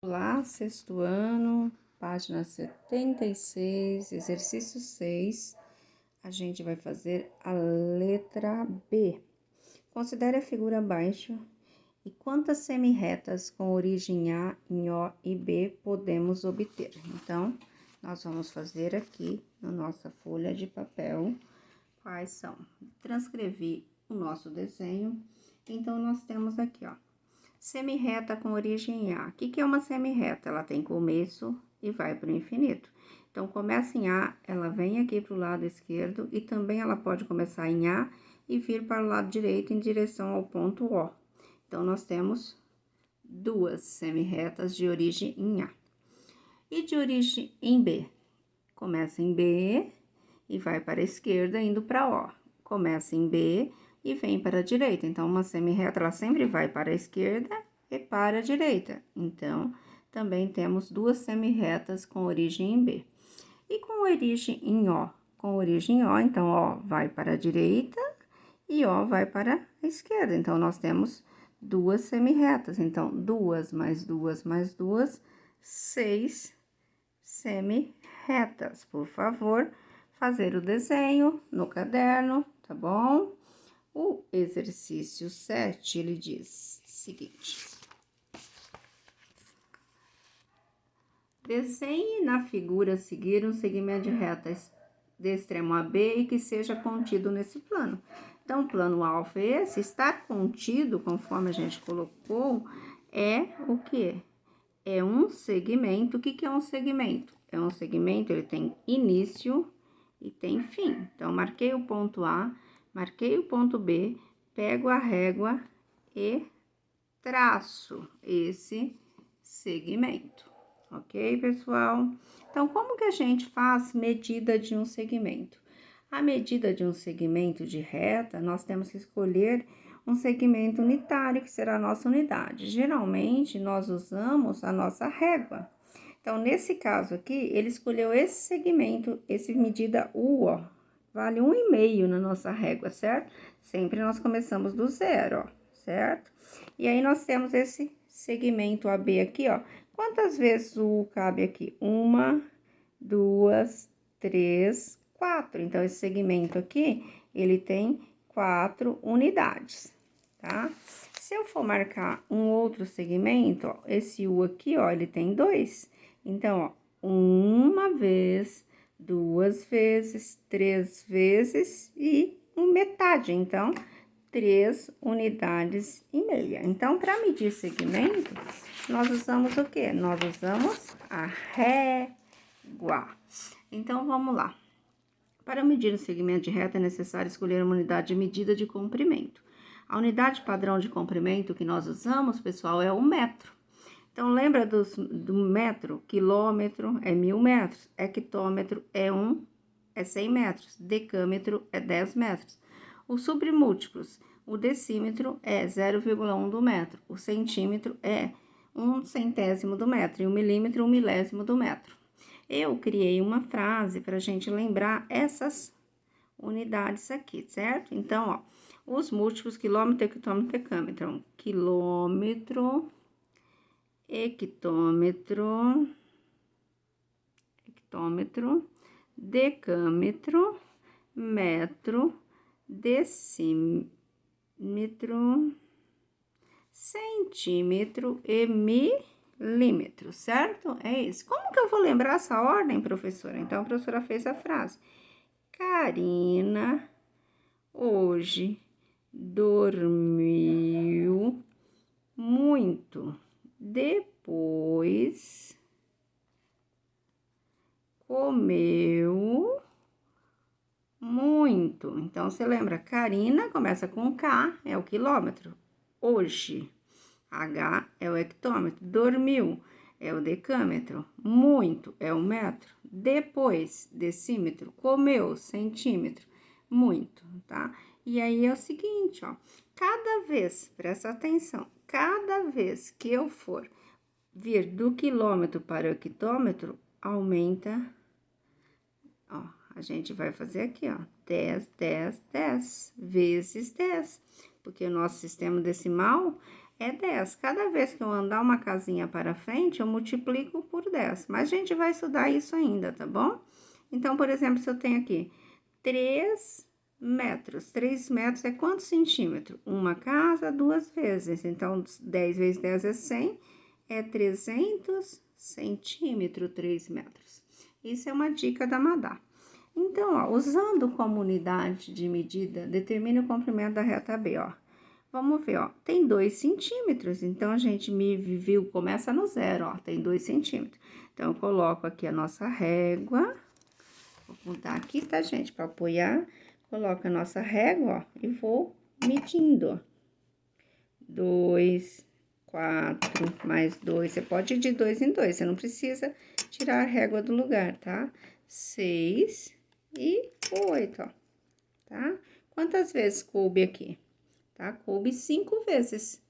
Olá, sexto ano, página 76, exercício 6. A gente vai fazer a letra B. Considere a figura abaixo e quantas semirretas com origem A, em O e B podemos obter. Então, nós vamos fazer aqui na nossa folha de papel quais são. Transcrevi o nosso desenho. Então, nós temos aqui, ó. Semirreta com origem em A. O que é uma semirreta? Ela tem começo e vai para o infinito. Então, começa em A, ela vem aqui para o lado esquerdo e também ela pode começar em A e vir para o lado direito em direção ao ponto O. Então, nós temos duas semirretas de origem em A. E de origem em B? Começa em B e vai para a esquerda indo para O. Começa em B e vem para a direita. Então, uma semirreta, ela sempre vai para a esquerda e para a direita. Então, também temos duas semirretas com origem em B. E com origem em O? Com origem em O, então, O vai para a direita e O vai para a esquerda. Então, nós temos duas semirretas. Então, duas mais duas mais duas, 6 semirretas. Por favor, fazer o desenho no caderno, tá bom? O exercício 7, ele diz o seguinte: desenhe na figura a seguir um segmento de reta de extremo a B e que seja contido nesse plano. Então, o plano alfa é esse, estar contido, conforme a gente colocou, é o quê? É um segmento. O que é um segmento? É um segmento, ele tem início e tem fim. Então, marquei o ponto A, marquei o ponto B, pego a régua e traço esse segmento. Ok, pessoal? Então, como que a gente faz medida de um segmento? A medida de um segmento de reta, nós temos que escolher um segmento unitário, que será a nossa unidade. Geralmente, nós usamos a nossa régua. Então, nesse caso aqui, ele escolheu esse segmento, esse medida U, ó. Vale 1,5 na nossa régua, certo? Sempre nós começamos do zero, ó, certo? E aí, nós temos esse segmento AB aqui, ó. Quantas vezes o U cabe aqui? 1, 2, 3, 4. Então, esse segmento aqui, ele tem 4 unidades, tá? Se eu for marcar um outro segmento, ó, esse U aqui, ó, ele tem 2. Então, ó, uma vez, 2 vezes, 3 vezes e metade. Então, 3 unidades e meia. Então, para medir segmento, nós usamos o quê? Nós usamos a régua. Então, vamos lá. Para medir um segmento de reta, é necessário escolher uma unidade de medida de comprimento. A unidade padrão de comprimento que nós usamos, pessoal, é o metro. Então, lembra do metro? Quilômetro é 1.000 metros, hectômetro é 100 metros, decâmetro é 10 metros. Os submúltiplos, o decímetro é 0,1 do metro, o centímetro é 1/100º do metro e o milímetro 1/1000º do metro. Eu criei uma frase para a gente lembrar essas unidades aqui, certo? Então, ó, os múltiplos quilômetro, hectômetro, decâmetro. Quilômetro, hectômetro, decâmetro, metro, decímetro, centímetro e milímetro, certo? É isso. Como que eu vou lembrar essa ordem, professora? Então, a professora fez a frase: Karina hoje dormiu muito. Depois comeu muito. Então, você lembra, Karina começa com K, é o quilômetro. Hoje, H é o hectômetro. Dormiu é o decâmetro. Muito é o metro. Depois, decímetro. Comeu, centímetro. Muito, tá? E aí é o seguinte, ó. Cada vez, presta atenção, cada vez que eu for vir do quilômetro para o hectômetro, aumenta, ó, a gente vai fazer aqui, ó, 10, 10, 10 vezes 10, porque o nosso sistema decimal é 10. Cada vez que eu andar uma casinha para frente, eu multiplico por 10. Mas a gente vai estudar isso ainda, tá bom? Então, por exemplo, se eu tenho aqui 3 metros. 3 metros é quantos centímetros? Uma casa, 2 vezes. Então, 10 vezes 10 é 100, é 300 centímetros, 3 metros. Isso é uma dica da Madá. Então, ó, usando como unidade de medida, determine o comprimento da reta B, ó. Vamos ver, ó, tem 2 centímetros, então a gente me viu, começa no zero, ó, tem 2 centímetros. Então, eu coloco aqui a nossa régua, vou botar aqui, tá, gente, para apoiar. Coloco a nossa régua, ó, e vou medindo. 2, 4, mais 2, você pode ir de 2 em 2, você não precisa tirar a régua do lugar, tá? 6 e 8, ó, tá? Quantas vezes coube aqui? Tá? Coube 5 vezes.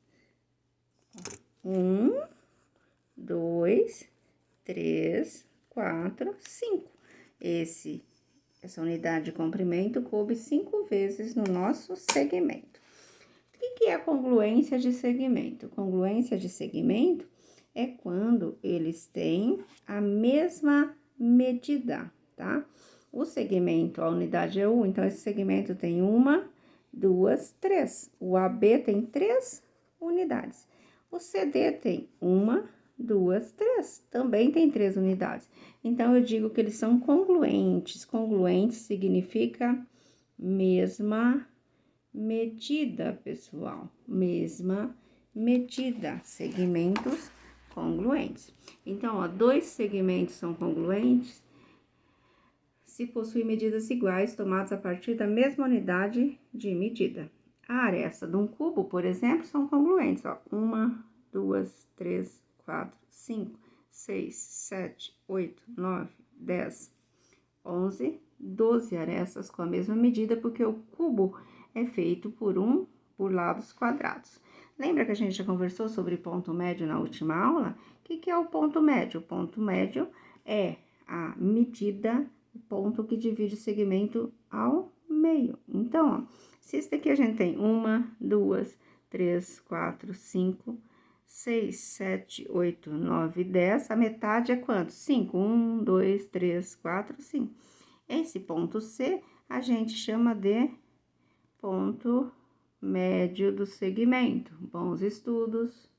1, 2, 3, 4, 5. Essa unidade de comprimento coube 5 vezes no nosso segmento. O que é congruência de segmento? Congruência de segmento é quando eles têm a mesma medida, tá? O segmento, a unidade é 1, então esse segmento tem 1, 2, 3. O AB tem 3 unidades. O CD tem 1, 2, 3. Também tem 3 unidades. Então, eu digo que eles são congruentes. Congruente significa mesma medida, pessoal. Mesma medida. Segmentos congruentes. Então, ó, 2 segmentos são congruentes se possuem medidas iguais tomadas a partir da mesma unidade de medida. A aresta de um cubo, por exemplo, são congruentes, ó. 1, 2, 3, 4, 5, 6, 7, 8, 9, 10, 11, 12 arestas com a mesma medida, porque o cubo é feito por lados quadrados. Lembra que a gente já conversou sobre ponto médio na última aula? O que é o ponto médio? O ponto médio é a medida, o ponto que divide o segmento ao meio. Então, ó, se esse daqui a gente tem 1, 2, 3, 4, 5, 6, 7, 8, 9, 10, a metade é quanto? 5. 1, 2, 3, 4, 5. Esse ponto C a gente chama de ponto médio do segmento. Bons estudos!